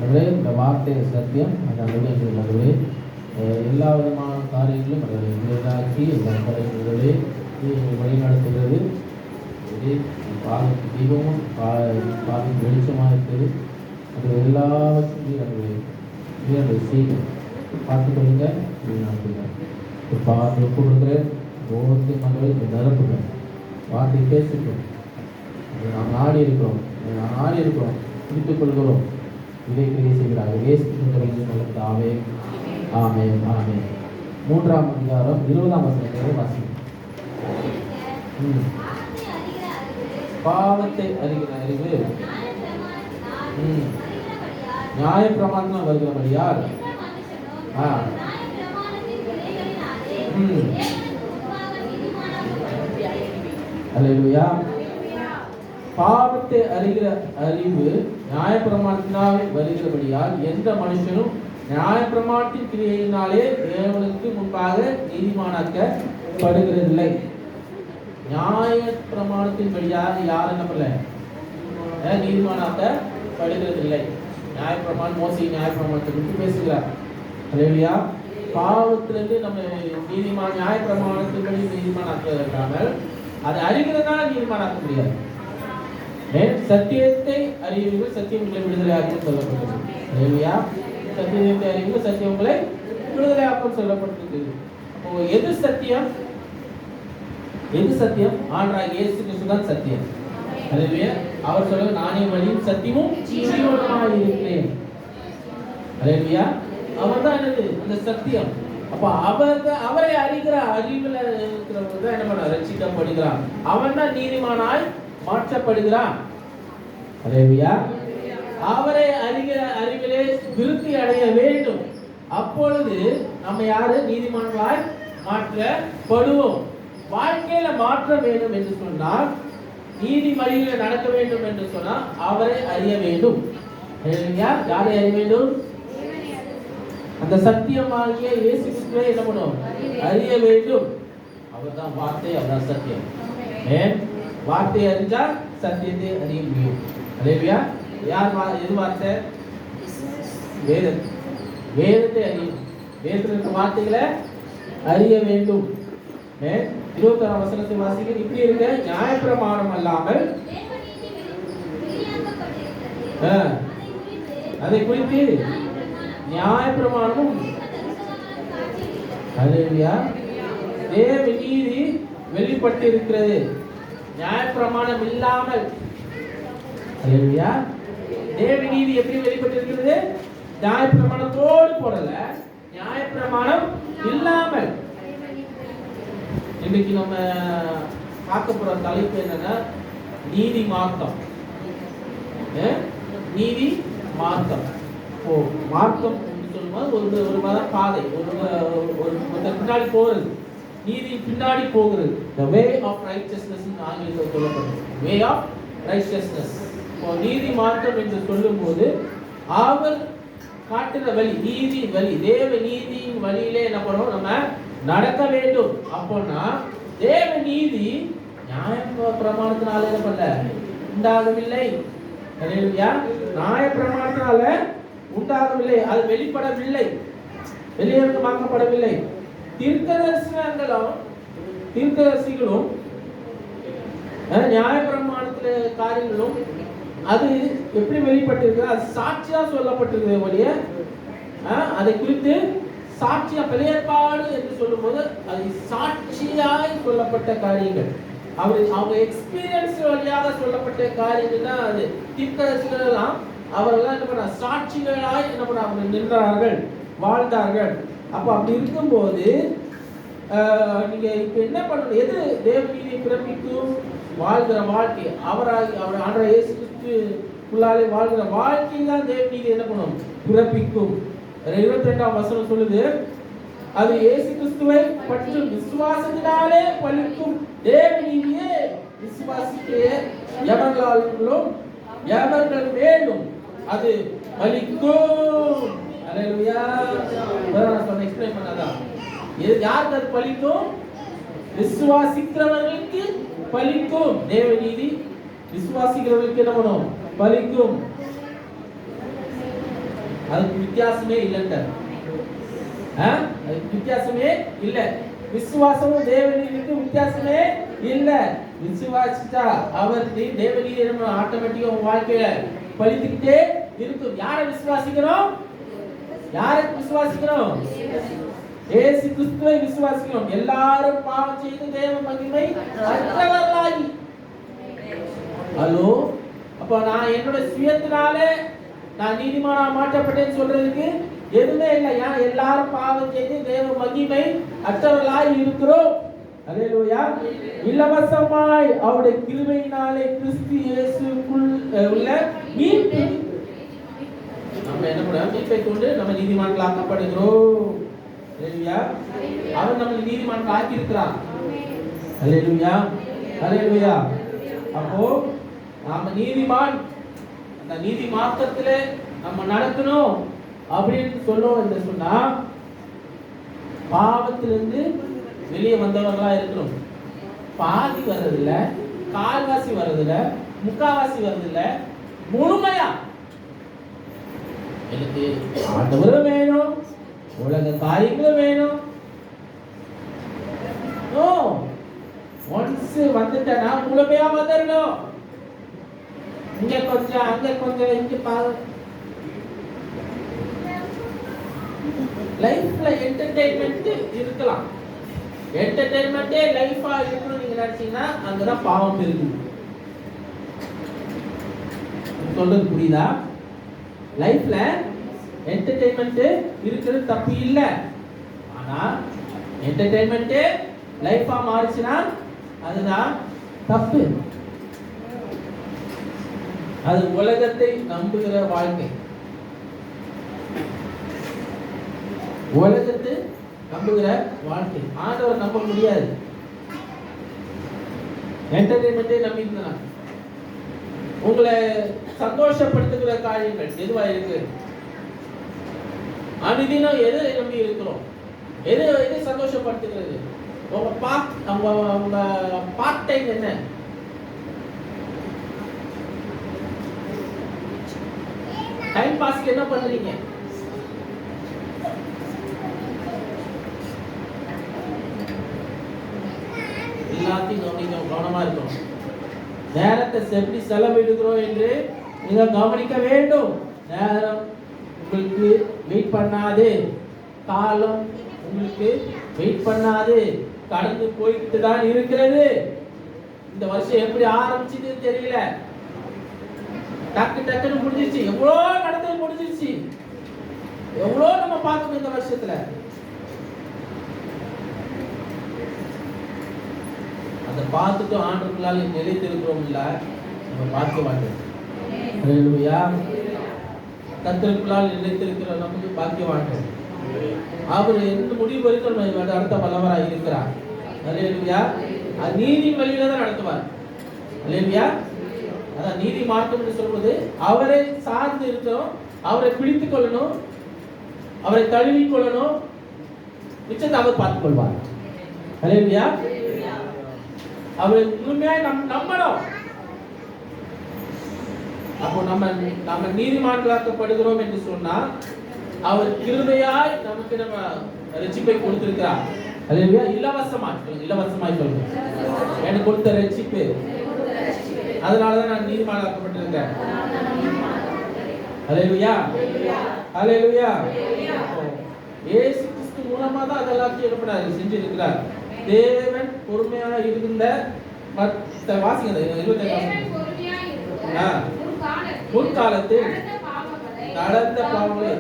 இந்த வார்த்தை சத்தியம் அந்த எல்லா விதமான காரியங்களும் அதை எதிராக்கி எல்லா கலைஞர்களே வழிநடத்துகிறது. பாதைக்கு தீபமும் பாதைக்கு வெளிச்சமாக இருக்குது. அது எல்லாவற்றையும் அதை செய்யும் பார்த்துக்கொள்ளுங்க. பார்த்து கொடுக்குறேன் ஒவ்வொரு மக்களை நிரப்புங்க. வார்த்தை பேசிட்டோம். நாம் நாடி இருக்கிறோம் பிடித்துக் கொள்கிறோம். இதை கிரியை செய்கிறார்கள். இயேசு ஆமே ஆமே ஆமே. 3ஆம் அதிகாரம் 20ஆம் வசனத்தை வாசிக்கும். பாவத்தை அறிகிற அறிவு நியாய பிரமாணம் வருகிறபடியால் அல்லேலூயா. பாவத்தை அறிகிற அறிவு நியாய பிரமாணத்தினால் வருகிறபடியால் எந்த மனுஷனும் நியாய பிரமாணத்தின் கிரியையினாலே தேவனுக்கு முன்பாக நீதிமானாக்கப்படுகிறதில்லை. நியாய பிரமாணத்தின் வழியாக யார் என்ன பண்ணல நீதிமானாக்கப்படுகிறதில்லை. நியாய பிரமாணம் மோசே நியாய பிரமாணத்தை குறித்து பேசுகிறார். அல்லேலூயா. பாவத்திலிருந்து நம்ம நீதிமான் நியாய பிரமாணத்தின் வழி நீதிமானாக்காமல் அதை அறிகிறதுனால நீதிமானாக்க முடியாது. சத்தியத்தை அறிவீர்கள், சத்தியம் உங்களை விடுதலையாக்கும் சொல்லப்பட்டது. அல்லேலூயா. சத்தியத்தை அறிவீர்கள், சத்தியம் உங்களை விடுதலையாக்கும் சொல்லப்பட்டது. அப்போ எது சத்தியம்? ஆண்டவராகிய இயேசு கிறிஸ்து தான் சத்தியம். அல்லேலூயா. அவர் சொல்றார், நானே வழியும் சத்தியமும் ஜீவனுமாய் இருக்கிறேன். அல்லேலூயா. அவர் தான் அந்த சத்தியம். அப்ப அவரை அறிகிற அறிவுல இருக்கிறவங்க தான் என்ன பண்ண ரட்சிக்கப்படுகிறான். அவன் தான் நீதிமானாய் மாற்றப்படுகிறான். அல்லேலூயா. அவரை அறிகிற அறிவிலே விருத்தி அடைய வேண்டும். அப்பொழுது நம்ம யாரு நீதிமான்களாய் மாற்றப்படுவோம். வாழ்க்கையில மாற்ற வேண்டும் என்று சொன்னால், நீதி வழியில நடக்க வேண்டும் என்று சொன்னால் அவரை அறிய வேண்டும். யாரை அறிய வேண்டும்? அந்த சத்தியமாகிய இயேசு கிறிஸ்துவை என்ன பண்ணும்? அறிய வேண்டும். அவர்தான் வார்த்தை, அவர்தான் சத்தியம். வார்த்தையை அறிஞ்சா சத்தியத்தை அறிய முடியும். அல்லேலூயா. யார் எது வார்த்தை? வேதத்தை அறியும். வேதத்தில் இருக்கிற வார்த்தைகளை அறிய வேண்டும். 21ஆம் வசனத்தை வாசிக்க இப்படி இருக்க, நியாயப்பிரமாணம் அல்லாமல் அதை குறித்து நியாயப்பிரமாணமும் அல்லேலூயா தேவ நீதி வெளிப்பட்டு இருக்கிறது. நியாயப்பிரமாணம் இல்லாமல் அல்லேலூயா தேவ நீதி எப்படி வெளிப்பட்டு இருக்கிறது? நியாயப்பிரமாணத்தோடு போடல, நியாயப்பிரமாணம் இல்லாமல். இன்னைக்கு நம்ம பார்க்க போற தலைப்பு என்னன்னா நீதி மார்க்கம். நீதி மார்க்கம். மார்க்கம் சொல்லும்போது ஒரு மத பாதை, ஒரு பின்னாடி போறது, நீதி பின்னாடி போகிறது. The way of righteousness ஆங்கிலத்தில் சொல்லப்படுது. Way of righteousness. நீதி மார்க்கம் என்று சொல்லும்போது அவர் காட்டுற வழி, நீதி வழி, தேவ நீதியின் வழியிலே என்ன பண்ணணும்? நம்ம நடக்க வேண்டும். அப்போனா தேவ நீதி நியாய பிரமாணத்தினால என்ன பண்ணல உண்டாகவில்லை. அல்லேலூயா. நியாய பிரமாணத்தினால உண்டாகவில்லை, அது வெளிப்படவில்லை, வெளியேற்றமாக்கப்படவில்லை. தீர்க்கதரிசிகளும் நியாய பிரமாணத்துல காரியங்களும் அது எப்படி வெளிப்பட்டிருக்கு? அது சாட்சியா சொல்லப்பட்டிருக்கிற வழிய அதை குறித்து சாட்சியா வெளியேற்பாடு என்று சொல்லும்போது அது சாட்சியாய் சொல்லப்பட்ட காரியங்கள், அவங்க எக்ஸ்பீரியன்ஸ் வழியாக சொல்லப்பட்ட காரியங்கள் தான் அது. தீர்க்கதரிசிகள் எல்லாம் அவர்கள்லாம் என்ன பண்ண சாட்சிகளாய் என்ன பண்ண அவங்க நின்றார்கள், வாழ்ந்தார்கள். அப்ப அப்படி இருக்கும்போது நீங்க இப்ப என்ன பண்ணணும்? எது தேவ நீதியை பிறப்பிக்கும்? வாழ்கிற வாழ்க்கை, அவர் ஆண்டவர் இயேசு கிறிஸ்துக்குள்ளாலே வாழ்கிற வாழ்க்கை தான் தேவ நீதி என்ன பண்ணும்? பிறப்பிக்கும். 22ஆம் வசனம் சொல்லுது, அது இயேசு கிறிஸ்துவை பற்றும் விசுவாசத்தினாலே பலிக்கும் தேவ நீதியே விசுவாசிக்க எவர்கள் மேலும் அது பலிக்கும். அல்லேலூயா. நான் எக்ஸ்பிளைன் பண்ணாதான் யாருக்கு அது பலிக்கும்? விசுவாசிக்கிறவர்களுக்கு பலிக்கும். தேவ நீதி விசுவாசிக்கிறவர்களுக்கு என்ன பண்ணும்? பலிக்கும். அதுக்கு வித்தியாசமே இல்லைன்றார். அதுக்கு வித்தியாசமே இல்லை. விசுவாசமும் தேவநீதிக்கும் வித்தியாசமே இல்லை. விசுவாசிச்சா அவர் தேவநீதி ஆட்டோமேட்டிக்கா உங்க வாழ்க்கையில பழித்துக்கிட்டே இருக்கும். யாரை விசுவாசிக்கிறோம்? யாரை விசுவாசிக்கிறோம்? இயேசு கிறிஸ்துவை விசுவாசிக்கிறோம். எல்லாரும் பாவம் செய்து தேவ மகிமை அற்றவர்களாகி. ஹலோ, அப்ப நான் என்னோட சுயத்தினாலே நான் நீதிமானா மாற்றப்பட்டேன்னு சொல்றதுக்கு எதுவுமே இல்லை. ஏன் எல்லாரும் பாவம் செய்து தேவ மகிமை அற்றவர்களாய் இருக்கிறோம். அல்லேலூயா. இலவசமாய் அவருடைய கிருபையினாலே கிறிஸ்து இயேசுக்குள் உள்ள மீட்பு. நம்ம என்ன பண்றோம்? மீட்பை கொண்டு நம்ம நீதிமான்கள் ஆக்கப்படுகிறோம். அல்லேலூயா. அவர் நம்மை நீதிமான்கள் ஆக்கி இருக்கிறார். அல்லேலூயா. அல்லேலூயா. அப்போ நாம நீதிமான், அந்த நீதி மார்க்கத்திலே நம்ம நடக்கணும் அப்படின்னு சொல்லுவோம் என்று சொன்னா பாவத்திலிருந்து வெளியே வந்தவர்களா இருக்கணும். பாதி வர்றதில்ல, கால்வாசி வர்றதில்ல, முக்காவாசி வர்றதில்ல, முழுமையா எனக்கு ஆண்டவரும் வேணும், உலக காரியங்களும் வேணும். ஒன்ஸ் வந்துட்டேன்னா முழுமையா வந்துடணும். இங்க கொஞ்சம் அங்க கொஞ்சம் இங்க பாரு. லைஃப்ல என்டர்டெயின்மெண்ட் இருக்கலாம். என்டர்டெயின்மெண்டே லைஃபா இருக்கணும் நீங்க நினைச்சீங்கன்னா அங்கதான் பாவம் இருக்கு. சொல்றது புரியுதா? லைஃப்ல என்டர்டெயின்மெண்ட் இருக்கிறது தப்பு இல்லை. ஆனா என்டர்டெயின்மெண்ட் லைஃபா மாறிச்சுன்னா அதுதான் தப்பு. அது உலகத்தை நம்புகிற வாழ்க்கை. உலகத்தை நம்புகிற வாழ்க்கை ஆண்டவர் நம்ப முடியாது. என்டர்டெயின்மெண்டே நம்பினா உங்களை சந்தோஷப்படுத்துகிற காரியங்கள் எதுவா இருக்கு? அனுதினம் எது நம்பி இருக்கிறோம்? எது எது சந்தோஷப்படுத்துகிறது? உங்க பார்ட் டைம் என்ன? டைம் பாஸ்க்கு என்ன பண்றீங்க? எல்லாத்தையும் கவனமா இருக்கணும். நேரத்தை எப்படி செலவிடுகிறோம் என்று நீங்க கவனிக்க வேண்டும். நேரம் உங்களுக்கு வெயிட் பண்ணாது, காலம் உங்களுக்கு வெயிட் பண்ணாது, கடந்து போய்கிட்டு தான் இருக்கிறது. இந்த வருஷம் எப்படி ஆரம்பிச்சது தெரியல, டக்கு டக்குன்னு முடிஞ்சிருச்சு. எவ்வளோ நடந்தது முடிஞ்சிருச்சு. எவ்வளோ நம்ம பார்க்கணும் இந்த வருஷத்துல. அதை பார்த்துட்டு ஆண்டவர்களால் நிலைத்திருக்கிறோம் இல்ல, நம்ம பார்க்க மாட்டோம். அல்லேலூயா. கர்த்தருக்குள்ளால் நிலைத்திருக்கிற நமக்கு பாக்கியவான்கள். அவர் எந்த முடிவு வரைக்கும் நம்ம அடுத்த வல்லவராக இருக்கிறார். அல்லேலூயா. நீதி வழியில தான் நடத்துவார். அல்லேலூயா. அதான் நீதி மார்க்கம் என்று சொல்வது அவரை சார்ந்து இருக்கணும், அவரை பிடித்துக் கொள்ளணும், அவரை தழுவி கொள்ளணும், மிச்சத்தை அவர் பார்த்துக் கொள்வார். அல்லேலூயா. அவரை முழுமையாக நம்பணும். அப்போ நம்ம நீதிமான்களாக்கப்படுகிறோம் என்று சொன்னா அவர் கிருபையாய் நமக்கு நம்ம ரட்சிப்பை கொடுத்திருக்கிறார். அல்லேலூயா. இலவசமாய் சொல்லுங்க. எனக்கு கொடுத்த ரட்சிப்பு, அதனாலதான் நான் நீதிமானாக்கப்பட்டிருக்கேன். அல்லேலூயா. அல்லேலூயா. இயேசு கிறிஸ்து மூலமா தான் அதெல்லாம் செஞ்சிருக்கிறார். தேவன் பொறுமையாக இருந்த வாசிங்க 25 முற்காலத்தில் நடந்த பாவங்களை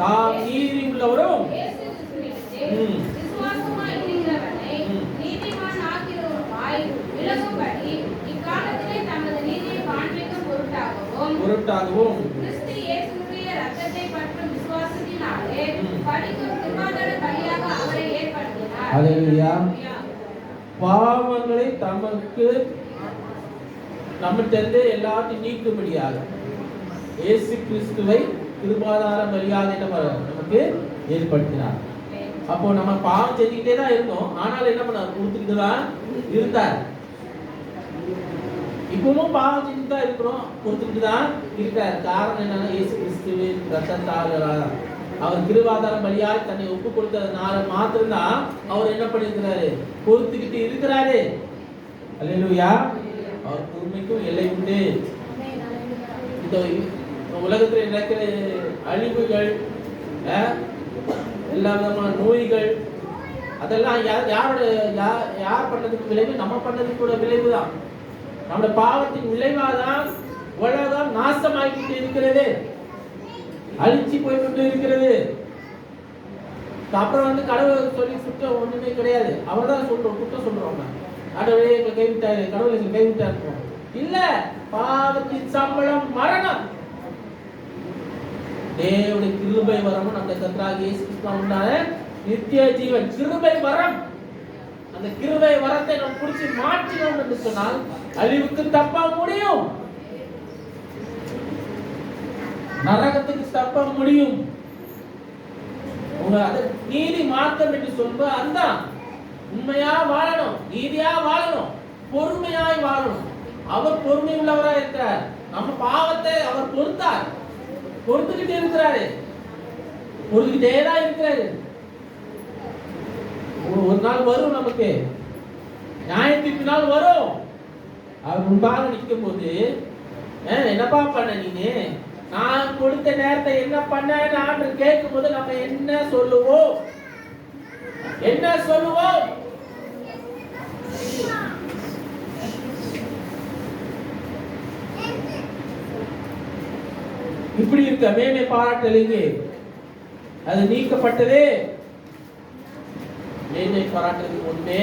தாம் நீதி உள்ளவரும் பொருட்டாகவும் பாவங்களை தமக்கு நம்மிட்டே எல்லாத்தையும் நீக்கும்படியாக இயேசு கிறிஸ்துவை கிருபாதார பலியாக நமக்கு ஏற்படுத்தினார். அப்போ நம்ம பாவம் செஞ்சுக்கிட்டே தான் இருந்தோம். ஆனால் என்ன பண்ண கொடுத்துக்கிட்டு தான் இருந்தார். இப்பவும் பாவம் செஞ்சுட்டு தான் இருக்கிறோம், பொறுத்துட்டு தான் இருக்காரு. காரணம் என்னன்னா இயேசு கிறிஸ்துவின் ரத்தத்தால் அவர் கிருபாதார பலியாய் தன்னை ஒப்பு கொடுத்ததுனால மாத்திரம்தான் அவர் என்ன பண்ணிருக்கிறாரு, பொறுத்துக்கிட்டு இருக்கிறாரு. அல்லேலூயா. அவர் பொறுமைக்கும் எல்லை உண்டு. இந்த உலகத்தில் நடக்கிற அழிவுகள், எல்லா விதமான நோய்கள், அதெல்லாம் யார் பண்ணதுக்கு விளைவு? நம்ம பண்ணதுக்கு கூட விளைவு தான். நம்முடைய பாவத்தின் விளைவாதான் உலகம் நாசமாக்கிட்டு இருக்கிறது, அழிச்சு போய்கொண்டு இருக்கிறது. அப்புறம் கடவுள் சொல்லி குற்றம் ஒண்ணுமே கிடையாது. அவர் தான் சொல்றோம், குற்றம் சொல்றோம். கடவுளே எங்களை கைவிட்டாரு, கடவுள் எங்களை கைவிட்டாரு. இல்ல, பாவத்தின் சம்பளம் மரணம். தேவனுடைய கிருபை வரமும் நம்ம கர்த்தராகிய இயேசு கிறிஸ்துவால் உண்டான நித்திய ஜீவன் கிருபை வரம். அந்த கிருபை வரத்தை நாம் புடிச்சு மாற்றினோம் என்று சொன்னால் அழிவுக்கு தப்ப முடியும், நரகத்துக்கு தப்ப முடியும். உங்க அது நீதி மார்க்கம் என்று சொல்லும்போது அதுதான் உண்மையா வாழணும், நீதியா வாழணும், பொறுமையாய் வாழணும். அவர் பொறுமை உள்ளவராக இருக்கிறார். நம்ம பாவத்தை அவர் பொறுத்தார், பொறுத்துக்கிட்டே இருக்கிறாரு, பொறுத்துக்கிட்டே தான் இருக்கிறாரு. ஒரு நாள் வரும், நமக்கு நியாயத்திற்கு நாள் வரும். அவர் முன்பாக நிற்கும் போது என்னப்பா பண்ண நீங்க, நான் கொடுத்த நேரத்தை என்ன பண்ண கேட்கும் போது நம்ம என்ன சொல்லுவோம்? என்ன சொல்லுவோம்? இப்படி இருக்க மேன்மை பாராட்டலிங்க, அது நீக்கப்பட்டதே. மேன்மை பாராட்டுறதுக்கு ஒண்ணே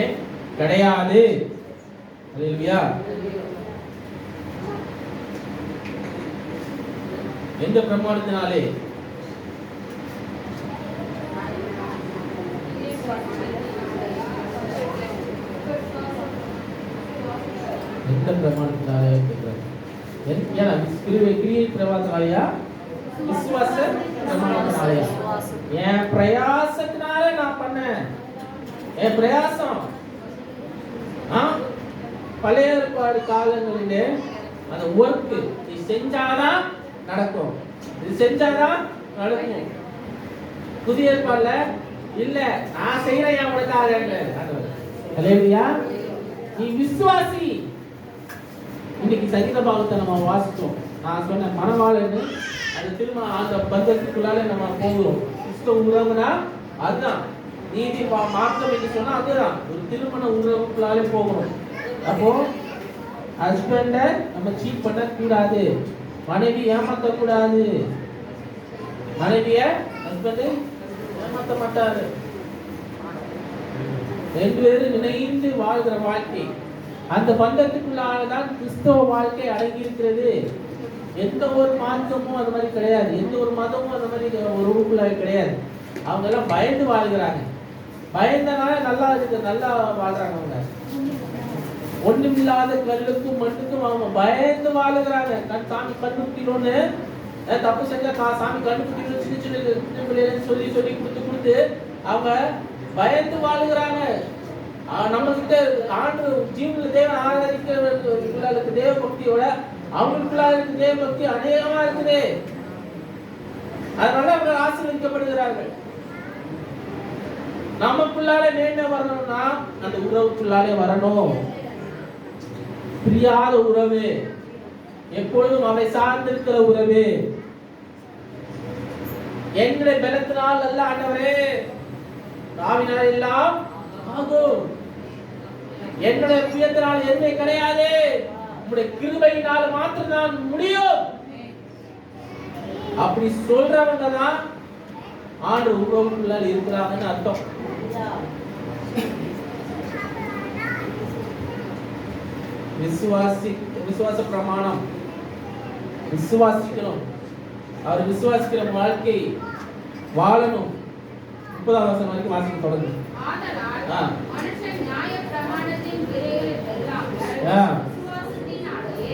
கிடையாது. அல்லேலூயா. எந்த பிரமாணத்தினாலே? எந்த பிரமாணத்தினாலே கேட்கிறார்? கிரியை பிரமாணத்தினாலயா, விசுவாச பிரமாணத்தினாலயா? என் பிரயாசத்தினாலே நான் பண்ணேன், என் பிரயாசம். பழைய ஏற்பாடு காலங்களிலே அந்த ஒர்க் நீ செஞ்சாதான் நடக்கும், இது செஞ்சாதான் நடக்கும். புதிய ஏற்பாடுல இல்ல, நான் செய்யறேன் என் உனக்காக. அல்லேலூயா. நீ விசுவாசி. இன்னைக்கு சங்கீத பாகத்தை நம்ம வாசிச்சோம். நான் சொன்ன மனவாளன்னு அது திரும்ப அந்த பந்தத்துக்குள்ளால நம்ம போகிறோம். கிறிஸ்தவ உறவுனா அதுதான் நீதி மாற்றம் என்று சொன்னா அதுதான் ஒரு திருமண உறவுக்குள்ளாலே போகிறோம். அப்போ ஹஸ்பண்ட நம்ம சீட் பண்ண கூடாது, மனைவி ஏமாத்த கூடாது. மனைவிய ஹஸ்பண்ட் ஏமாத்த மாட்டாரு. ரெண்டு பேரும் இணைந்து வாழ்கிற வாழ்க்கை, அந்த பந்தத்துக்குள்ளால்தான் கிறிஸ்தவ வாழ்க்கை அடங்கி இருக்கிறது. எந்த ஒரு மார்க்கமும் அது மாதிரி கிடையாது, எந்த ஒரு மதமும் அது மாதிரி ஒரு உறுப்புல கிடையாது. அவங்க எல்லாம் பயந்து வாழ்கிறாங்க. பயந்தனால நல்லா இருக்கு, நல்லா வாழ்றாங்க. அவங்க ஒண்ணுமில்லாத கல்லுக்கும் மண்ணுக்கும் அவங்க பயந்து வாழுகிறாங்க. சாமி கண்டுபிடிக்கணும்னு, தப்பு செஞ்சா சாமி கண்டுபிடிக்கணும் சின்ன சின்ன பிள்ளைன்னு சொல்லி சொல்லி கொடுத்து அவங்க பயந்து வாழுகிறாங்க. நம்ம கிட்ட ஆண்டு ஜீவன தேவன் ஆராதிக்கிறவர்களுக்கு தேவ பக்தியோட அவங்களுக்குள்ள இருக்கு தேவ பக்தி அநேகமா இருக்குது. அதனால அவங்க ஆசீர்வதிக்கப்படுகிறார்கள். நமக்குள்ளால மேன்மை வரணும்னா அந்த உறவுக்குள்ளாலே வரணும். பிரியாத உறவு, எப்பொழுதும் அவை சார்ந்திருக்கிற உறவு. எங்களை பலத்தினால் அல்ல ஆண்டவரே, நாவினால் எல்லாம் ஆகும். என்னுடைய புயத்தினால் எதுவுமே கிடையாது, உங்களுடைய கிருபையினால் மாத்திரம் தான் முடியும். அப்படி சொல்றவங்க தான் ஆண்டு உறவுக்குள்ளால் இருக்கிறாங்கன்னு அர்த்தம். விசுவாச பிரமாணம், விசுவாசிக்கணும். அவர் விசுவாசிக்கிற வாழ்க்கை வாழணும். 30வது வசனம் வரைக்கும் வாசிக்க தொடங்கு. மனுஷன் நியாய பிரமாணத்தின் கிரியைகளெல்லாம் விசுவாசத்தினாலே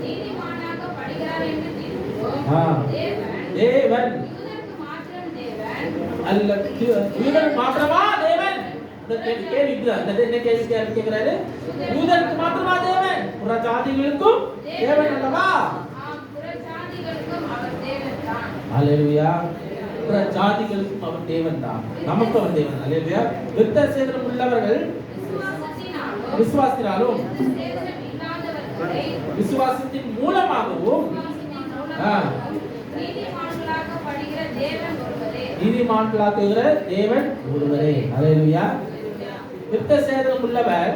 நீதிமானாக்கப்படுகிறார் என்று தீர்க்கிறோம். தேவன் யூதருக்கு மாத்திரம் தேவன் அல்ல, யூதருக்கு மாத்திரமா தேவன்? அந்த கேள்வி என்ன கேள்வி கேட்கிறாரு? யூதருக்கு மாத்திரமா தேவன்? புறஜாதிகளுக்கும் தேவன் அல்லவா? அல்லேலூயா. புறஜாதிகளுக்கும் அவர் தேவன் தான், நமக்கு அவர் தேவன். அல்லேலூயா. விருத்த சேதனம் உள்ளவர்கள் விசுவாசினாலும் விசுவாசத்தின் மூலமாகவும் நீதிமான்களாக்குகிற தேவன் ஒருவரே. அல்லேலூயா. விருத்த சேதனம் உள்ளவர்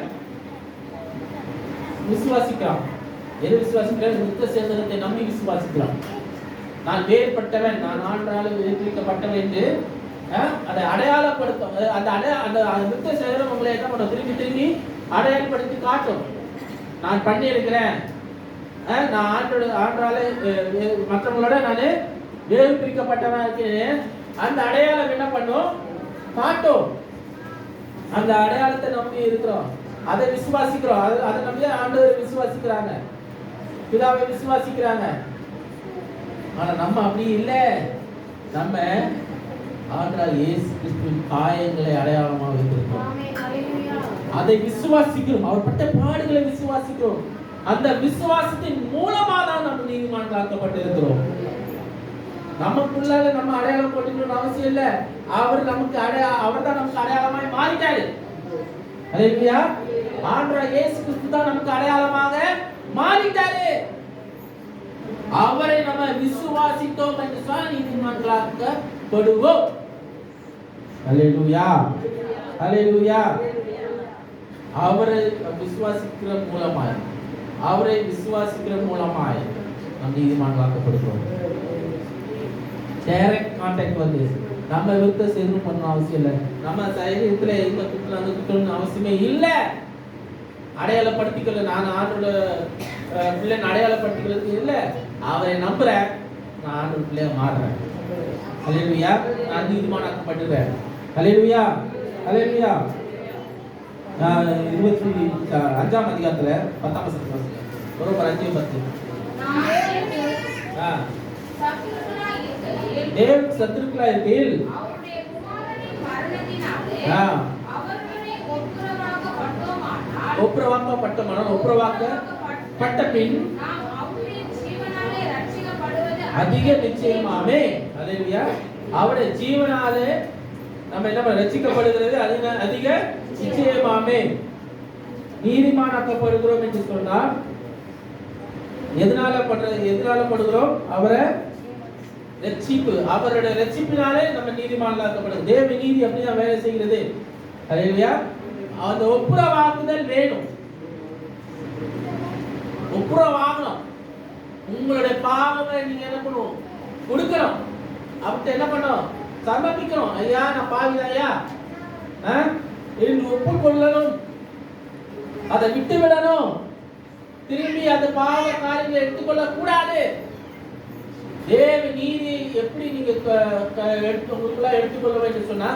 விசுவாசிக்கிறான். எது விசுவாசிக்கிறான்? விருத்த சேதனத்தை நம்பி விசுவாசிக்கிறான். நான் வேறுபட்டவன், நான் ஆண்டாலும் வேறுபட்டவன் என்று அதை அடையாளப்படுத்தும். அந்த விருத்த சேதனம் உங்களை என்ன பண்ணும்? திரும்பி திரும்பி அடையாளப்படுத்தி காட்டும். நான் பண்ணி இருக்கிறேன், நான் ஆண்டால மற்றவங்களோட நான் வேறு பிரிக்கப்பட்டவன் இருக்கிறேன். அந்த அடையாளம் என்ன பண்ணும்? காட்டும். அந்த அடையாளத்தை நம்பி இருக்கிறோம், அதை விசுவாசிக்கிறோம். அதை நம்பி ஆண்டவர் விசுவாசிக்கிறாங்க, பிதாவை விசுவாசிக்கிறாங்க. ஆனா நம்ம அப்படி இல்லை. நம்ம ஆண்டவர் இயேசு கிறிஸ்துவின் காயங்களை அடையாளமாக வைத்திருக்கிறோம். அதை விசுவாசிக்கிறோம். அவர் பட்ட பாடுகளை விசுவாசிக்கிறோம். அந்த விசுவாசத்தின் மூலமா தான் நம்ம நீதிமான்களாக்கப்பட்டு இருக்கிறோம். நமக்குள்ளால நம்ம அடையாளம் போட்டுக்கணும்னு அவசியம் இல்லை. அவர் நமக்கு அவர் தான் நமக்கு அடையாளமாய் மாறிட்டாரு. அல்லேலூயா. ஆண்டவர் இயேசு கிறிஸ்து தான் நமக்கு அடையாளமாக மாறிட்டாரு. அவரை நம்ம விசுவாசித்தோம் என்று சொன்னால் நீதிமான்களாக்கப்படுவோம். அல்லேலூயா. அல்லேலூயா. அவரை விசுவாசிக்கிற மூலமாய் நம் நீதிமான்களாக்கப்படுகிறோம். டைரக்ட் கான்டாக்ட் வந்து நம்ம விருத்த சேதனம் பண்ண அவசியம் இல்லை. நம்ம சரீரத்துல இந்த குற்றம் அந்த குற்றம்னு அவசியமே இல்லை. அடையாளப்படுத்திக்கல, நான் ஆண்டோட பிள்ளைன்னு அடையாளப்படுத்திக்கிறது இல்லை. அவரை நம்புறேன், நான் ஆண்டோட பிள்ளைய மாறுறேன். அல்லேலூயா. நான் நீதிமானாக்கப்பட்டுறேன். அல்லேலூயா. அல்லேலூயா. 25ஆம் அதிகாரத்துல 10ஆம் வசனம் பரோபர் 5:10. தேவன் சத்துருக்களா இருக்கையில் ஒப்புரவாக்கப்பட்ட பின் அதிக நிச்சயமாமே. அல்லேலூயா. அவருடைய ஜீவனாலே நம்ம என்ன ரட்சிக்கப்படுகிறது, அதிக நிச்சயமாமே. நீதிமானாக்கப்படுகிறோம் என்று சொன்னால் எதனால படுகிறோம்? அவரை ரட்சிப்பு, அவருடைய ரட்சிப்பினாலே நம்ம நீதிமான்களாக்கப்படுகிறோம். தேவ நீதி அப்படிதான் வேலை செய்கிறது. அல்லேலூயா. அந்த ஒப்புரவாக்குதல் வேணும். ஒப்புரவாகணும். உங்களுடைய பாவங்களை நீங்க என்ன பண்ணணும்? கொடுக்கணும். அப்படி என்ன பண்ணணும்? சமர்ப்பிக்கணும். ஐயா, நான் பாவிதாயா என்று ஒப்புக்கொள்ளணும். அதை விட்டு விடணும். திரும்பி அந்த பாவ காரியங்களை எடுத்துக்கொள்ள கூடாது. தேவ நீதி எப்படி நீங்க எடுத்துக்கொள்ள வேண்டும் சொன்னா,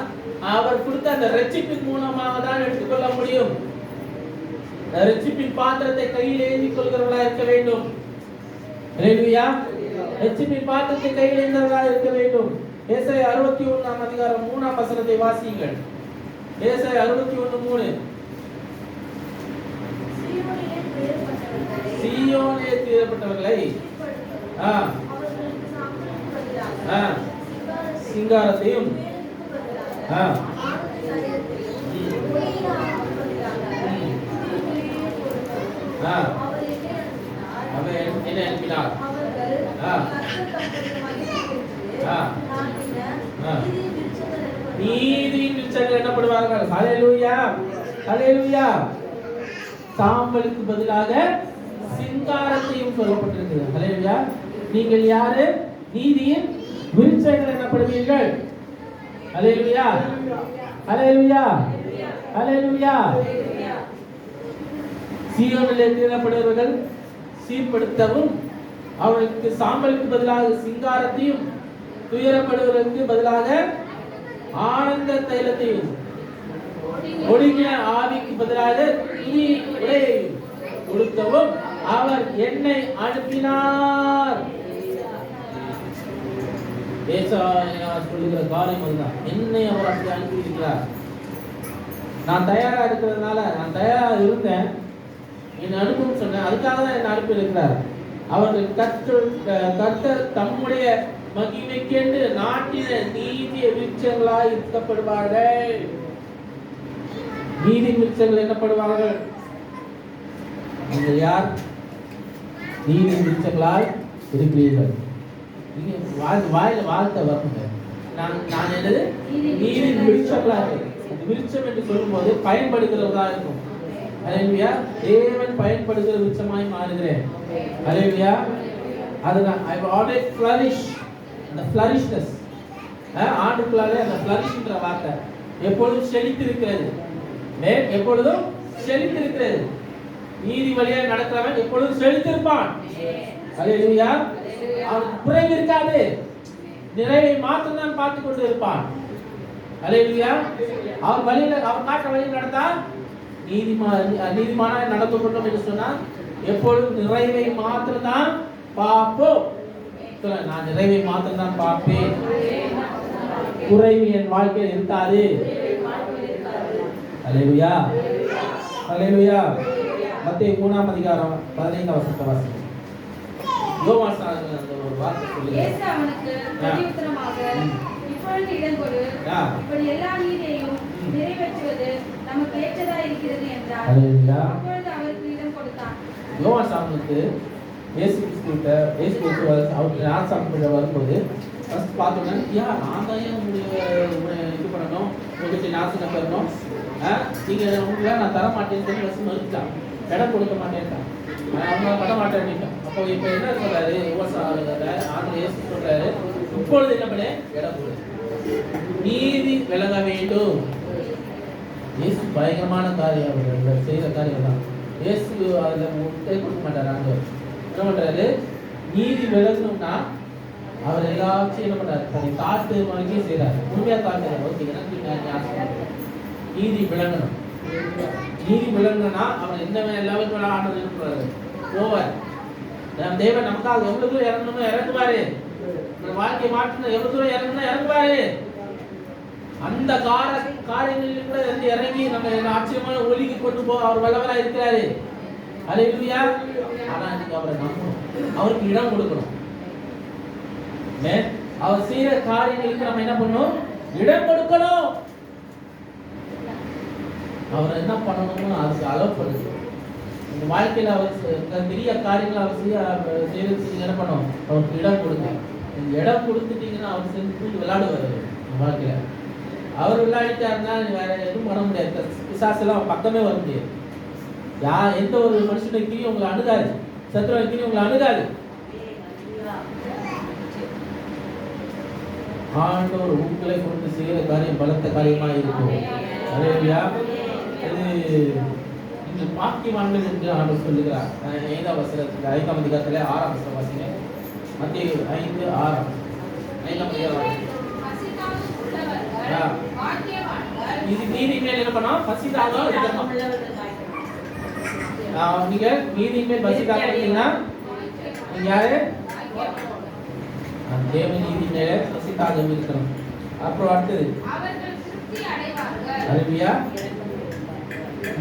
அவர் கொடுத்த அந்த ரட்சிப்பின் மூலமாக தான் எடுத்துக்கொள்ள முடியும். ரட்சிப்பின் பாத்திரத்தை கையில் ஏந்தி கொள்கிறவர்களா இருக்க வேண்டும். அல்லேலூயா. ரட்சிப்பின் பாத்திரத்தை கையில் ஏந்தவர்களா இருக்க வேண்டும். ஏசாயா 61ஆம் அதிகாரம் 3ஆம் வசனத்தை வாசியுங்கள். ஏசாயா 61:3. சீயோனிலே தீரப்பட்டவர்களை சிங்காரத்தையும் என்ன அனுப்பினார்? நீதியின் விருட்சங்கள் என்னப்படுவார்கள். ஹல்லேலூயா. ஹல்லேலூயா. சாம்பலுக்கு பதிலாக சிங்காரத்தையும் சொல்லப்பட்டிருக்கிறது. ஹல்லேலூயா. நீங்கள் யாரு? நீதியின் விருட்சங்கள் என்னப்படுவீர்கள். ஹல்லேலூயா. ஹல்லேலூயா. ஹல்லேலூயா. சீயோனிலே தீரப்படுவர்கள் சீர்படுத்தவும், அவர்களுக்கு சாம்பலுக்கு பதிலாக சிங்காரத்தையும், துயரப்படுவதற்கு பதிலாக ஆனந்த தைலத்தையும், ஒடுங்கின ஆவிக்கு பதிலாக துணி உடையையும் கொடுக்கவும் அவர் என்னை அனுப்பினார். சொல்லுகிற காரியம் அதுதான். என்னை அவர் அப்படி அனுப்பி இருக்கிறார். நான் தயாரா இருக்கிறதுனால, நான் தயாரா இருந்தேன். என்னை அனுப்பும் சொன்னேன். அதுக்காக தான் என்னை அனுப்பி இருக்கிறார். அவர்கள் கர்த்தர் தம்முடைய மகிமைக்கென்று நாட்டின நீதிய விருட்சங்களாய் இருக்கப்படுவார்கள். நீதி விருட்சங்கள் என்னப்படுவார்கள்? நீங்கள் யார்? நீதி விருட்சங்களாய் இருக்கிறீர்கள். நீங்க வாயில வாழ்க்கை வரணுங்க. நான் என்னது? நீதி விருட்சங்களாக. விருட்சம் என்று சொல்லும்போது பயன்படுகிறதா இருக்கும். அல்லேலூயா. தேவன் பயன்படுகிற விருட்சமாய் மாறுகிறேன். அல்லேலூயா. அது நான் I always flourish. அந்த flourishness ஆண்டுக்குள்ளாலே அந்த flourishன்ற வார்த்தை எப்பொழுதும் செழித்து இருக்கிறது. எப்பொழுதும் செழித்து இருக்கிறது. நீதி வழியா நடக்கிறவன் எப்பொழுதும் செழித்திருப்பான். அல்லேலூயா. அவனுக்கு குறைவு இருக்காது. நிறைவை மாத்திரம் தான் பார்த்து கொண்டு இருப்பான். அல்லேலூயா. அவன் வழியில அவன் காட்டுற வழியில் நடந்தால் நீதிமானாய் நடந்து கொண்டோம் என்று சொன்னால் எப்பொழுதும் நிறைவை மாத்திரம் தான் பார்ப்போம். நான் நிறைவை மாத்திரம் தான் பார்ப்பேன். குறைவு என் வாழ்க்கையில் இருக்காது. அல்லேலூயா. அல்லேலூயா. மத்தேயு 3ஆம் அதிகாரம் 15ஆம் வசனத்தை வாசிங்க. யோவான் சார் அந்த ஒரு வார்த்தை சொல்லுங்க. இயேசு அவனுக்கு பிரதியுத்தரமாக, இப்பொழுது இடம் கொடு, இப்படி எல்லா நீதியையும் நிறைவேற்றுவது நமக்கு ஏற்றதா இருக்கிறது என்றார். அப்பொழுது அவருக்கு இடம் கொடுத்தான். யோவான் சாமுக்கு இயேசு கிறிஸ்து அவர் ராஜசாமி வரும்போது ஃபர்ஸ்ட் பார்த்தோன்னா நான் தான் இது பண்ணணும், உங்களுக்கு நாசனம் பண்ணணும், நீங்கள் உங்களை நான் தர மாட்டேன்னு சொல்லி ஃபஸ்ட் மறுத்துட்டான். இடம் கொடுக்க மாட்டேன்ட்டான். அவங்க பண்ண மாட்டேன்ட்டான். அப்போ இப்போ என்ன சொல்றாரு? ஆண்டு இயேசு சொல்றாரு, இப்பொழுது என்ன பண்ண இடம் கொடு, நீதி விலக வேண்டும். இயேசு பயங்கரமான காரியம், அவர்கள் செய்கிற காரியம் தான். இயேசு அதில் முட்டை கொடுக்க மாட்டார். ஆண்டவர் என்ன பண்றாரு? நீதி விலகணும்னா அவர் எல்லாத்தையும் என்ன பண்றாரு? தன்னை காட்டு மாதிரியே செய்யறாரு. உண்மையா காட்டுறாரு. ஓகே, நீதி விளங்கணும். நீதி விளங்கணும்னா அவர் எந்த லெவல் ஆண்டவர் இருக்கிறாரு போவார். நம் தேவன் நமக்காக எவ்வளவு தூரம் இறங்கணுமோ இறங்குவாரு. வாழ்க்கையை மாற்றணும் எவ்வளவு தூரம் இறங்கணும் இறங்குவாரு. அந்த காரியங்களில் கூட இறங்கி நம்ம ஆச்சரியமான ஒலிக்கு கொண்டு போக அவர் வல்லவரா இருக்கிறாரு. அல்லேலூயா. ஆனா நீங்க அவரை நம்பணும், அவருக்கு இடம் கொடுக்கணும். அவர் செய்யற காரியங்களுக்கு நம்ம என்ன பண்ணணும்? இடம் கொடுக்கணும். அவர் என்ன பண்ணணும்னு அதுக்கு அலோவ் பண்ணுது. உங்க வாழ்க்கையில அவர் பெரிய காரியங்களை அவர் செய்யறதுக்கு என்ன பண்ணணும்? அவருக்கு இடம் கொடுங்க. நீங்க இடம் கொடுத்துட்டீங்கன்னா அவர் செஞ்சு விளையாடுவார் உங்க வாழ்க்கையில. அவர் விளையாடிட்டாருன்னா வேற எதுவும் பண்ண முடியாது. பிசாசெல்லாம் பக்கமே வர முடியாது. எந்த ஒரு மனுஷனுக்கு உங்களை அணுகாது, சத்துருவுக்கு உங்களை அணுகாது. ஆண்டவர் உங்களை கொண்டு செய்கிற காரியம் பலத்த காரியமாக இருக்கும். அல்லேலூயா. அது நீங்கள் பாக்கியவான்கள் என்று ஆண்டவர் சொல்லுகிறார். 5ஆம் வசனத்தில் 5ஆம் அதிகாரத்தில் 6ஆம் வசனம் வாசிங்க. மத்தேயு 5:6. 5ஆம் அதிகாரம். இது நீதி மேல் என்ன பண்ணோம்? பசிதாக இருக்கணும். நீங்க நீதி மேல் பசிதாக இருக்கீங்கன்னா நீங்க யாரு? தேவ நீதி மேல பசிதாக இருக்கணும். அப்புறம் அடுத்தது அல்லேலூயா.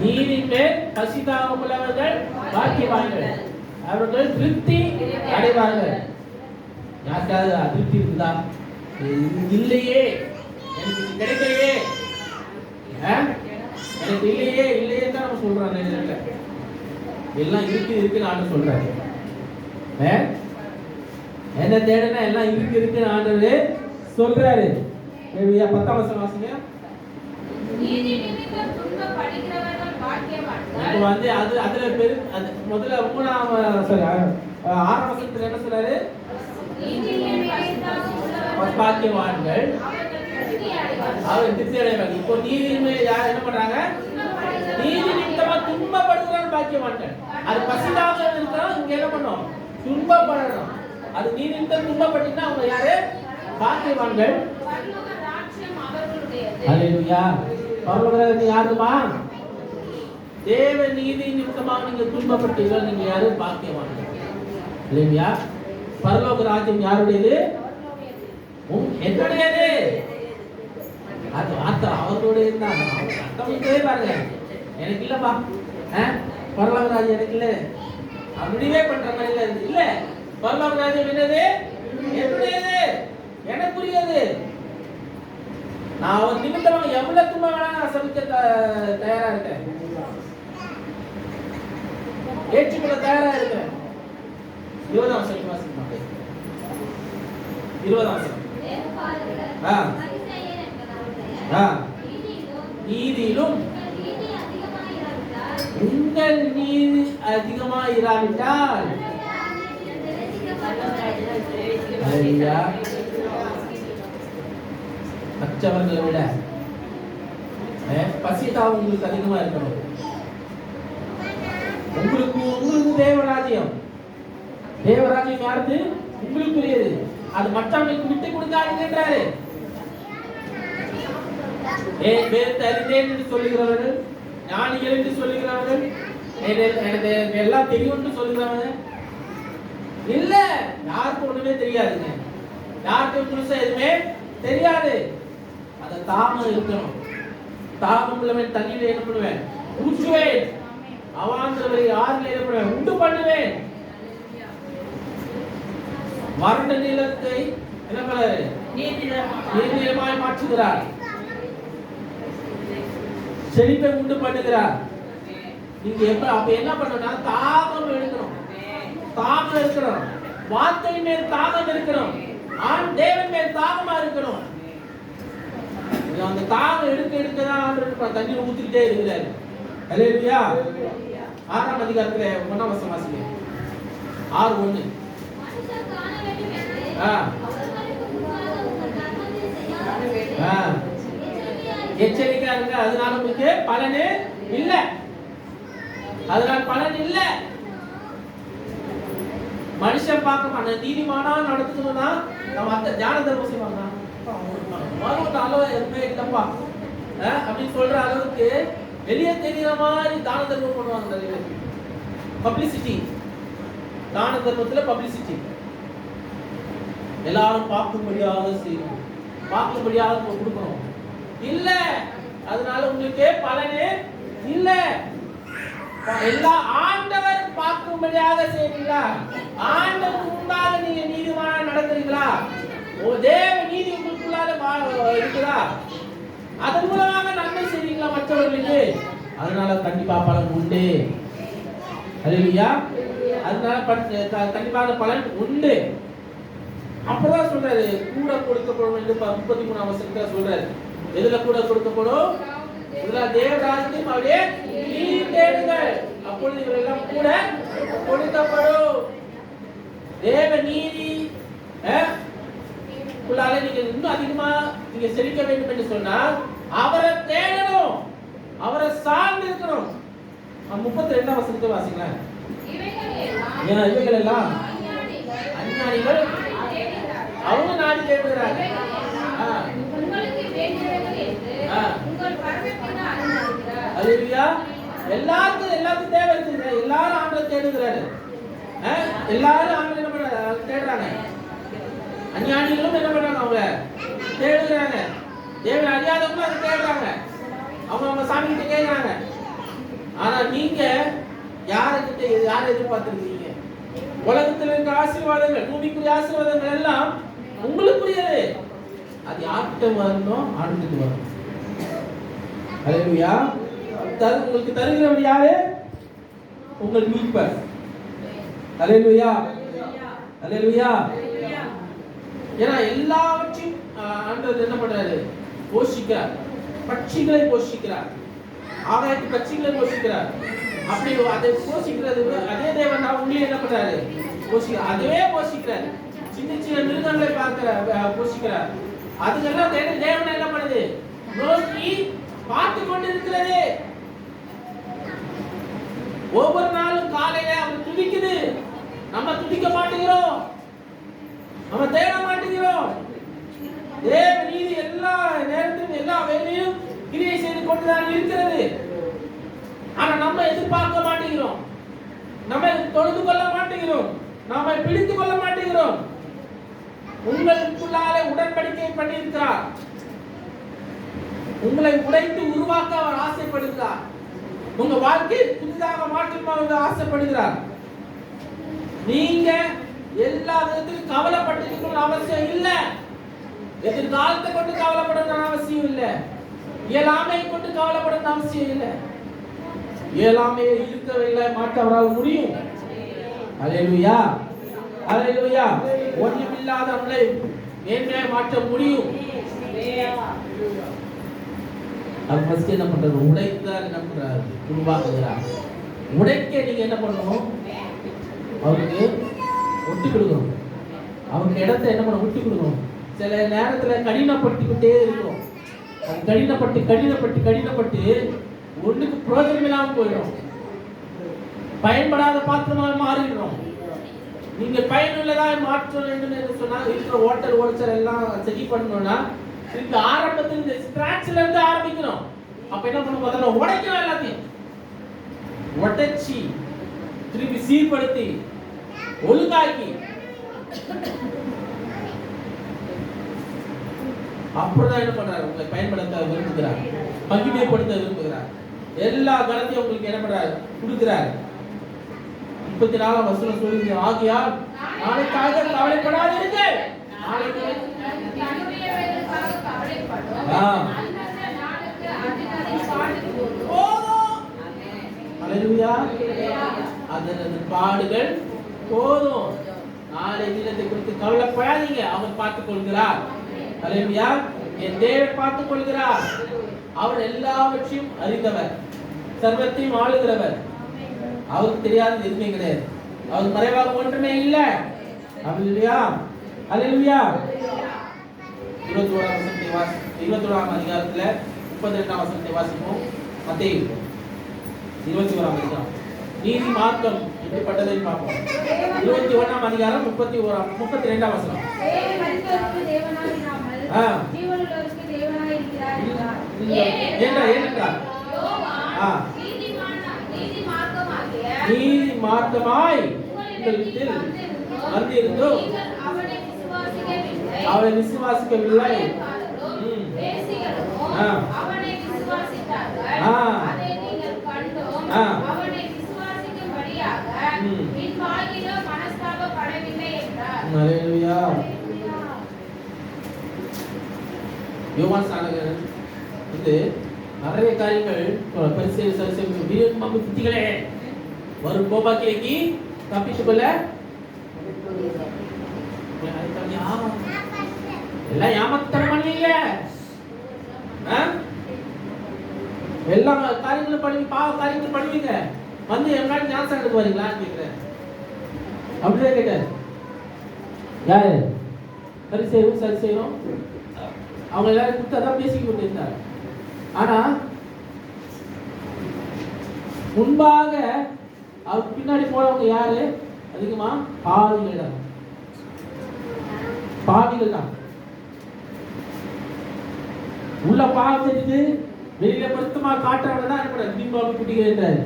நீதி மேல் பசிதாக உள்ளவர்கள் பாக்கியவான்கள், அவர்கள் திருப்தி அடைவார்கள். யாருக்காவது அதிருப்தி இருக்குதா? இல்லையே, எனக்கு கிடைக்கலையே, எனக்கு இல்லையே தான் நம்ம சொல்றோம். எல்லாம் இருக்குன்னு ஆண்டு சொல்றாரு. என்ன தேடனா எல்லாம் இருக்குன்னு ஆண்டவரே சொல்றாரு. 10ஆம் வசனம் வாசிங்க. நீதி நிமித்தம் துன்பப்படுகிறவர்கள் பாக்கியவான்கள். இப்போ வந்து அதுல முதல்ல 6ஆம் வசனத்துல என்ன சொல்றாரு? நீதி நிமித்தம் உள்ளவர்கள் பாக்கியவான்கள், அவர் திருப்தி அடைவார்கள். இப்போ நீதியின்மை யார் என்ன பண்றாங்க? நீதி நிமித்தமா துன்பப்படுகிறவர்கள் பாக்கியவான்கள். அது பசிதாக இருக்கிறோம். இங்க என்ன பண்ணோம்? துன்பப்படணும். அது நீதி நிமித்தம் துன்பப்பட்டீங்கன்னா அவங்க யாரு? பாக்கியவான்கள். பரலோக ராஜ்யம் அவர்களுடையது. அல்லேலூயா. பரலோக ராஜ்யம் யாருமா? தேவ நீதி நிமித்தமாக நீங்க துன்பப்பட்டீர்கள், நீங்க யாரு? பாக்கியவான்கள். அல்லேலூயா. பரலோக ராஜ்யம் யாருடையது? என்னுடையது. அது வார்த்தை அவர்களுடைய தான். பாருங்க, எனக்கு இல்லப்பா. பரலோக ராஜ்யம் எனக்கு இல்ல, அப்படியே பண்ற மாதிரி இல்ல. பரலோக ராஜ்யம் என்னது? என்னுடையது, எனக்குரியது. நான் ஒரு நிமித்தமாக எவ்வளவு துன்பம் வேணா நான் சமைக்க தயாரா இருக்கேன், ஏற்றுக்கொள்ள தயாரா இருக்கேன். 20ஆம் வசனம் வாசிக்கலாம். 20ஆம் வசனம். நீதியிலும் உங்கள் நீதி அதிகமாக இராவிட்டால் மற்றவர்களை விட பசிதான் உங்களுக்கு அதிகமா இருக்கணும். உங்களுக்கு தேவராஜ்யம், தேவராஜ்யம் யாருக்கு? உங்களுக்குரியது. அது மற்றவங்களுக்கு விட்டு கொடுக்காதுன்றாரு. சொல்லுகிறவர்கள், ஞானிகள் என்று சொல்லுகிறவர்கள், எனக்கு எல்லாம் தெரியும் என்று சொல்லுகிறவங்க இல்ல. யாருக்கு ஒண்ணுமே தெரியாதுங்க, யாருக்கும் புதுசா எதுவுமே தெரியாது. அத தாமம் இருக்கணும். தாமம் உள்ளவன் தண்ணியில என்ன பண்ணுவேன்? ஊற்றுவேன். அவாந்தவரை ஆறுல என்ன பண்ணுவேன்? உண்டு பண்ணுவேன். வறண்ட நிலத்தை என்ன பண்ணாரு? நீர்நிலமாய் மாற்றுகிறார். செழிப்பை உண்டு பண்ணுகிறார். நீங்க அப்ப என்ன பண்ணணும்னா தாகம் எடுக்கணும், தாகம் இருக்கணும், வார்த்தை மேல் தாகம் இருக்கணும், தேவன் மேல் தாகமா இருக்கணும். அந்த தாகம் எடுக்கதான் ஆண்டவர் தண்ணீர் ஊத்திக்கிட்டே இருக்கிறாரு. அல்லேலூயா. 6ஆம் அதிகாரத்துல 1ஆம் வசனம் வாசிங்க. 6:1. எச்சரிக்கையா இருங்க, அதனால உங்களுக்கு பலன் இல்ல, அதனால பலன் இல்ல. மனுஷன் பார்க்க மாட்டான். நீதிமானா நடத்துக்கணும்னா நம்ம அந்த தியான தர்மம் செய்வாங்க, எதுவுமே இல்லப்பா அப்படின்னு சொல்ற அளவுக்கு வெளியே தெரிகிற மாதிரி தான தர்மம் பண்ணுவாங்க நிறைய பேர். பப்ளிசிட்டி, தான தர்மத்துல பப்ளிசிட்டி, எல்லாரும் பார்க்கும்படியாக செய்யணும், பார்க்கும்படியாக கொடுக்கணும். இல்ல, அதனால உங்களுக்கு பலனே இல்ல. எல்லா ஆண்டவர் பார்க்கும்படியாக செய்வீங்களா? ஆண்டவருக்கு முன்பாக நீங்க நீதிமான நடக்கிறீங்களா? தேவ நீதி உங்களுக்குள்ளார இருக்குதா? அதன் மூலமாக நன்மை செய்வீங்களா மற்றவர்களுக்கு? அதனால கண்டிப்பா பலன் உண்டு. அல்லேலூயா. அதனால கண்டிப்பான பலன் உண்டு. அப்பதான் சொல்றாரு கூட கொடுக்கப்படும் என்று 33ஆம் வசனத்துல சொல்றாரு. எதுல கூட கொடுக்கப்படும்? இதுல தேவராஜ்யத்தையும் அவருடைய நீதி தேடுங்கள், அப்பொழுது இவரெல்லாம் கூட கொடுக்கப்படும். தேவ நீதி உள்ளால நீங்க இன்னும் அதிகமா நீங்க செழிக்க வேண்டும் என்று சொன்னால் அவரை தேடணும், அவரை சார்ந்து இருக்கணும். 32ஆம் வசனத்தை வாசிக்கலாம். இவைகள் எல்லாம் அஞ்ஞானிகள் அவங்க நாடி தேடுகிறாங்க. அல்லேலூயா. எல்லாருக்கும் தேவை இருக்குது. எல்லாரும் ஆண்டவரை தேடுகிறாரு. எல்லாரும் ஆண்டவரை என்ன பண்றாங்க? தேடுறாங்க. அஞ்ஞானிகளும் என்ன பண்றாங்க? அவங்க தேடுகிறாங்க. தேவனை அறியாதவங்களும் அதை தேடுறாங்க. அவங்க சாமி கிட்ட கேட்கிறாங்க. ஆனா நீங்க யாரை எதிர்பார்த்திருக்கீங்க? உலகத்தில் இருக்கிற ஆசீர்வாதங்கள், பூமிக்குரிய ஆசீர்வாதங்கள் எல்லாம் உங்களுக்குரியது. அது யார்கிட்ட வரணும்? ஆண்டவருக்கு வரணும். அல்லேலூயா. உங்களுக்கு தருகிறவர் யாரு? உங்கள் மீட்பர். அல்லேலூயா. அல்லேலூயா. ஏன்னா எல்லாவற்றையும் ஆண்டவர் என்ன பண்றாரு? போஷிக்கிறார். பட்சிகளை போஷிக்கிறார், ஆகாயத்து பட்சிகளை போஷிக்கிறார். அப்படி அதை போஷிக்கிறது அதே தேவன் தான் உங்களை என்ன பண்றாரு? போஷிக்கிறார். அதுவே போஷிக்கிறார். சின்ன சின்ன மிருகங்களை பார்க்கிறார், போஷிக்கிறார். அதுக்கெல்லாம் தேவன் என்ன பண்ணுது? நோக்கி பார்த்து கொண்டிருக்கிறது. ஒவ்வொரு நாளும் காலையில அவர் துதிக்குது. நம்ம துதிக்க மாட்டேங்கிறோம், நம்ம தேட மாட்டேங்கிறோம். தேவ நீதி எல்லா நேரத்திலும் எல்லா வேலையும் கிரியை செய்து கொண்டுதான் இருக்கிறது. ஆனா நம்ம எதிர்பார்க்க மாட்டேங்கிறோம், நம்ம தொழுது கொள்ள மாட்டேங்கிறோம், நாம பிடித்து கொள்ள மாட்டேங்கிறோம். உங்களுக்குள்ளாலே உடன்படிக்கை பண்ணியிருக்கிறார். உங்களை உடைத்து உருவாக்க அவர் ஆசைப்படுகிறார். உங்க வாழ்க்கையை புதிதாக மாற்றமாக ஆசைப்படுகிறார். நீங்க எல்லா விதத்திலும் கவலைப்பட்டிருக்கணும்னு அவசியம் இல்லை. எதிர்காலத்தை கொண்டு கவலைப்படணும்னு அவசியம் இல்லை. இயலாமை கொண்டு கவலைப்படணும்னு அவசியம் இல்லை. இயலாமையை இருக்கவில்லை மாற்ற அவரால் முடியும். அல்லேலூயா, அல்லேலூயா. ஒன்றுமில்லாத நம்மளை மேன்மையாய் மாற்ற முடியும். அது ஃபர்ஸ்ட் என்ன பண்றது? உடைத்தார் என்ன பண்றாரு? உருவாக்குகிறார். உடைக்க நீங்க என்ன பண்ணணும்? அவருக்கு ஒட்டி கொடுக்கணும். அவருக்கு இடத்தை என்ன பண்ண ஒட்டி கொடுக்கணும். சில நேரத்துல கடினப்படுத்திக்கிட்டே இருக்கும். அது கடினப்பட்டு கடினப்பட்டு கடினப்பட்டு ஒண்ணுக்கு பிரயோஜனம் இல்லாம போயிடும். பயன்படாத பாத்திரமாக மாறிடுறோம். நீங்க பயனுள்ளதாக மாற்ற வேண்டும் என்று சொன்னா இருக்கிற ஓட்டல் ஓடிச்சல் எல்லாம் சரி பண்ணணும்னா இந்த ஆரம்பத்தில் இந்த ஸ்கிராட்ச்ல இருந்து ஆரம்பிக்கணும். அப்ப என்ன பண்ணணும்? முதல்ல உடைக்கணும். எல்லாத்தையும் உடைச்சி திருப்பி சீர்படுத்தி ஒழுங்காக்கி அப்படிதான் என்ன பண்றாரு? உங்களை பயன்படுத்த விரும்புகிறார், மகிமைப்படுத்த விரும்புகிறார். எல்லா கணத்தையும் உங்களுக்கு என்ன பண்றாரு? கொடுக்கிறார். 34 வசனம் சொல்லுது, ஆகையால் நாளைக்காக கவலைப்படாதீர்கள். நாளைக்கு பாடுகள் போதும். நாளை தினத்தை குறித்து கவலைப்படாதீங்க. அவர் பார்த்துக் கொள்கிறார். அல்லேலூயா. என் தேவன் பார்த்துக் கொள்கிறார். அவர் எல்லாவற்றையும் அறிந்தவர், சர்வத்தையும் ஆளுகிறவர். அவருக்கு தெரியாதது எதுவுமே கிடையாது. அவருக்கு மறைவாக ஒன்றுமே இல்லை. அல்லேலூயா, அல்லேலூயா. 21ஆம் அதிகாரத்துல 32ஆம் வசனத்தை வாசிப்போம். மத்தேயு 21ஆம் அதிகாரம் நீதி மார்க்கம் எப்படிப்பட்டதை பார்ப்போம். 21ஆம் அதிகாரம் 32ஆம் வசனம். நீதி மார்க்கமாய் உங்களிடத்தில் வந்திருந்தோம், அவரை விசுவாசிக்கவில்லை. யோவான் ஸ்நானகன் வந்து நிறைய காரியங்கள் புத்திகளே வரும் கோபாக்கிலேக்கு தப்பித்துக் கொள்ள எல்லாம் ஏமாத்தனம் பண்ணுவீங்க. எல்லா காரியங்களும் பண்ணி பாவ காரியங்களும் பண்ணுவீங்க. வந்து என்னாலும் ஞாபகம் எடுத்து வரீங்களான்னு கேட்கிறேன். அப்படியே கேட்டார். யாரு? சரி செய்யணும். அவங்க எல்லாரும் கொடுத்து அதான் பேசிக்கிட்டு இருந்தார். ஆனா முன்பாக அவருக்கு பின்னாடி போறவங்க யாரு? அதிகமா பாவிகள் தான். உள்ள பாவம் தெரிஞ்சு வெளியில பருத்தமா காட்டுறவங்க தான் என்ன தீபாவளி குட்டிக்கிறாரு.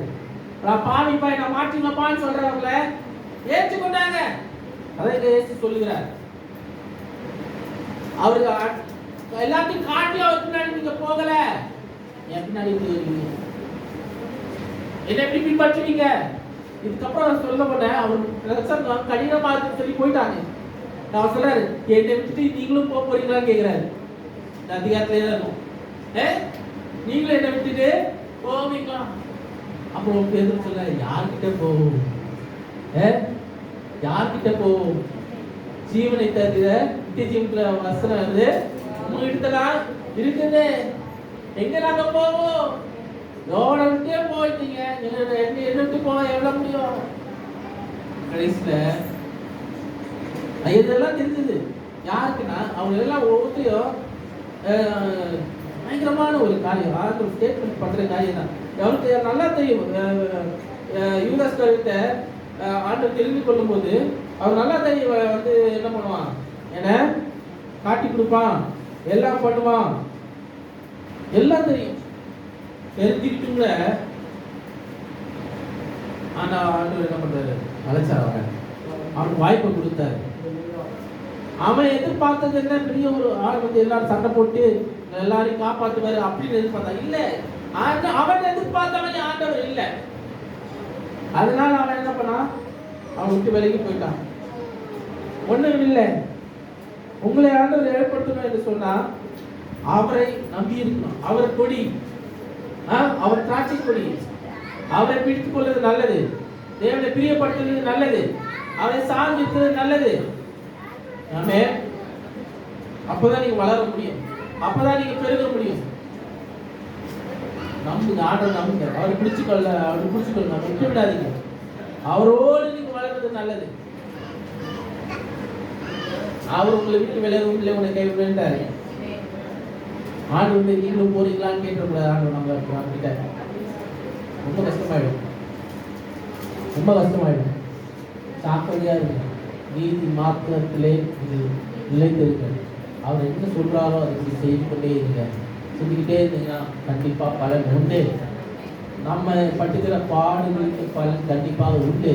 பாவி பாய் நான் மாற்றினப்பான்னு சொல்றவங்கள ஏற்றுக்கொண்டாங்க. அதை இயேசு சொல்லுகிறார். அவருக்கு எல்லாத்தையும் காட்டி அவர் பின்னாடி நீங்க போகல, என் பின்னாடி போயிருக்கீங்க, என்ன எப்படி பின்பற்றுவீங்க? இதுக்கப்புறம் சொல்ல போனேன். அவர் கடினமா இருக்குன்னு சொல்லி போயிட்டாங்க. நான் சொல்றாரு, என்னை விட்டுட்டு நீங்களும் போக போறீங்களான்னு கேட்கிறாரு. அதிகாரத்திலே தான் இருக்கும். நீங்களும் என்னை விட்டுட்டு போவீங்களா? அப்புறம் பேர் சொல்ல, யார்கிட்ட போவோம்? யார்கிட்ட போவோம்? ஜீவனை தவிர நித்திய ஜீவத்துல வசனம் வந்து உங்ககிட்டலாம் இருக்குது. எங்க நாங்க போவோம்? எவ்வளோ விட்டே போயிட்டீங்க. என்ன விட்டு போக எவ்வளவு முடியும்? கடைசியில இதெல்லாம் தெரிஞ்சது யாருக்குன்னா அவங்க எல்லாம் ஒவ்வொருத்தையும் பயங்கரமான ஒரு காரியம், ஒரு ஸ்டேட்மெண்ட் பண்ற காரியம் தான். அவருக்கு நல்லா தெரியும். யூதாஸ் கிட்ட ஆண்டவர் தெரிந்து கொள்ளும் போது அவர் நல்லா தெரியும். வந்து என்ன பண்ணுவான்? என்ன காட்டி கொடுப்பான், எல்லாம் பண்ணுவான், எல்லாம் தெரியும். தெரிஞ்சுக்கிட்டுங்க. ஆனா ஆண்டவர் என்ன பண்றாரு? அழைச்சார். அவனுக்கு வாய்ப்பை கொடுத்தாரு. அவன் எதிர்பார்த்தது என்ன? பெரிய ஒரு ஆள் வந்து எல்லாரும் சண்டை போட்டு எல்லாரையும் காப்பாற்றுவாரு அப்படின்னு எதிர்பார்த்தா இல்ல. அவன் எதிர்பார்த்தவன் ஆண்டவர் இல்லை. அதனால அவன் என்ன பண்ணான்? அவன் விட்டு விலகி போயிட்டான். ஒண்ணும் இல்லை. உங்களை ஆண்டவர் ஏற்படுத்தணும் என்று சொன்னா அவரை நம்பி இருக்கணும். அவர் கொடி, அவர் திராட்சை கொடி. அவரை பிடித்துக் கொள்வது நல்லது. தேவனை பிரியப்படுத்துவது நல்லது. அவரை சார்ந்திருப்பது நல்லது. ஆமென். அப்பதான் நீங்க வளர முடியும். அப்பதான் நீங்க பெருக முடியும். நம்புங்க, ஆண்டவர் நம்புங்க. அவரை பிடிச்சுக்கொள்ள, அவரை பிடிச்சுக்கொள்ள விட்டு விடாதீங்க. அவரோடு நீங்க வளர்றது நல்லது. அவர் உங்களை விட்டு விலகும் இல்லை, உங்களை கைவிட்டாரு. ஆண்டவர் நீங்களும் போறீங்களான்னு கேட்கக்கூடாது. ஆண்டவர் நம்ம கிட்ட ரொம்ப கஷ்டமாயிடும், ரொம்ப கஷ்டமாயிடும். சாக்கிரதையா இருக்கு. நீதி மாத்திரத்திலே இது நிலைத்திருக்க. அவர் என்ன சொல்றாரோ அதை செய்து கொண்டே இருங்க. செஞ்சுக்கிட்டே இருந்தீங்கன்னா கண்டிப்பா பலன் உண்டு. நம்ம பட்டுக்கிற பாடுகளுக்கு பலன் கண்டிப்பாக உண்டு.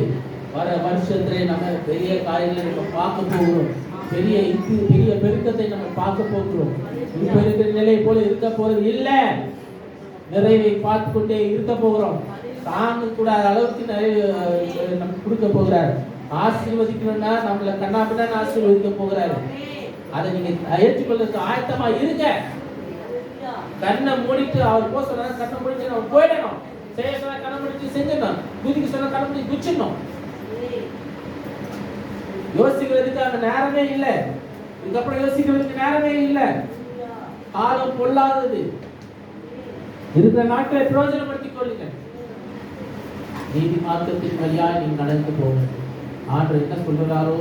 வர வருஷத்திலே நம்ம பெரிய காரியங்களை நம்ம பார்க்க போகிறோம். பெரிய பெருக்கத்தை நம்ம பார்க்க போகிறோம். இப்ப இருக்கிற நிலையை போல இருக்க போறது இல்லை. நிறைவை பார்த்து கொண்டே இருக்க போகிறோம். தாங்க கூடாத அளவுக்கு நிறைய நமக்கு கொடுக்க போகிறார். ஆசீர்வதிக்கணும்னா நம்மள கண்ணாபின்னு ஆசீர்வதிக்க போகிறாரு. அதை நீங்க ஏற்றுக்கொள்றதுக்கு ஆயத்தமா இருங்க. கண்ணை மூடிட்டு அவர் போக சொன்னா கண்ணை மூடிட்டு அவர் போயிடணும். செய்ய சொன்னா கண்ணை மூடிட்டு செஞ்சிடணும். குதிக்க சொன்னா கண்ணை மூடி குச்சிடணும். யோசிக்கிறதுக்கு அந்த நேரமே இல்லை. இதுக்கப்புறம் யோசிக்கிறதுக்கு நேரமே இல்லை. காலம் பொல்லாதது. இருக்கிற நாட்களை பிரயோஜனப்படுத்திக் கொள்ளுங்க. நீதி மார்க்கத்தின் வழியா நீங்க நடந்து போங்க. ஆண்டவர் என்ன சொல்றாரோ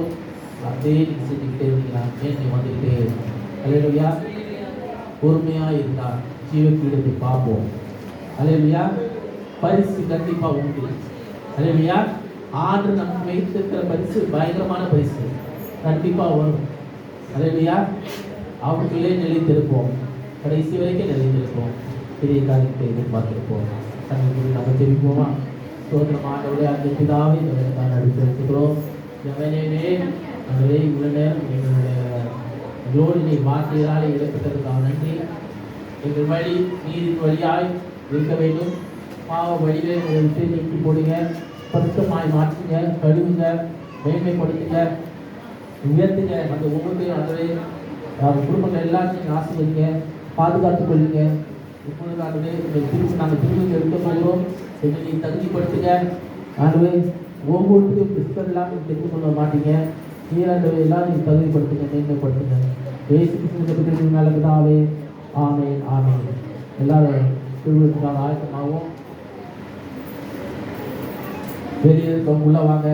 அப்படியே நீங்க செஞ்சுக்கிட்டே இருக்கீங்களா? நீ வந்துகிட்டே அல்லேலூயா. பொறுமையா இருந்தா ஜீவக்கிரீடத்தை பார்ப்போம். அல்லேலூயா. பரிசு கண்டிப்பா உண்டு. அல்லேலூயா. ஆண்டவர் நமக்கு வைத்திருக்கிற பரிசு பயங்கரமான பரிசு கண்டிப்பா வரும். அல்லேலூயா. அவருக்குள்ளே நிலைத்திருப்போம். கடைசி வரைக்கும் நிலைத்திருப்போம். பெரிய காரியத்தை எதிர்பார்த்திருப்போம். தங்களுக்கு நம்ம தெரிவிப்போமா? சோதனமானவரே, அந்த பிதாவை நான் நடித்திருக்கிறோம். எவனே நம்மளே இவ்வளவு நேரம் எங்களுடைய நீ வார்த்தைகளால் இடப்பட்டதுக்காக நன்றி. எங்கள் வழி நீரின் வழியாய் இருக்க வேண்டும். பாவ வழியிலே உங்களை விட்டு நீக்கி போடுங்க. பரிசுத்தமாய் மாற்றுங்க, கழுவுங்க, மேன்மைப்படுத்துங்க, உயர்த்துங்க. அந்த ஒவ்வொன்றையும் அதுவே குடும்பங்கள் எல்லாத்தையும் ஆசீர்வதிங்க, பாதுகாத்துக் கொள்ளுங்க. இப்பொழுது ஆகவே நாங்கள் திரும்பி எடுக்க போகிறோம். எங்களை தகுதிப்படுத்துங்க. ஆகவே ஒவ்வொருத்தையும் கிறிஸ்தவ எல்லாம் தெரிந்து கொள்ள மாட்டீங்க. நீராண்டவை எல்லாம் நீங்கள் தகுதிப்படுத்துங்க, மேன்மைப்படுத்துங்க. ஏசு கிறிஸ்துவின் நல்ல பிதாவே, ஆமென், ஆமென். எல்லாரும் திருவிழாவுக்காக ஆயத்தமாகவும் வெளியே இருக்கவங்க உள்ள வாங்க.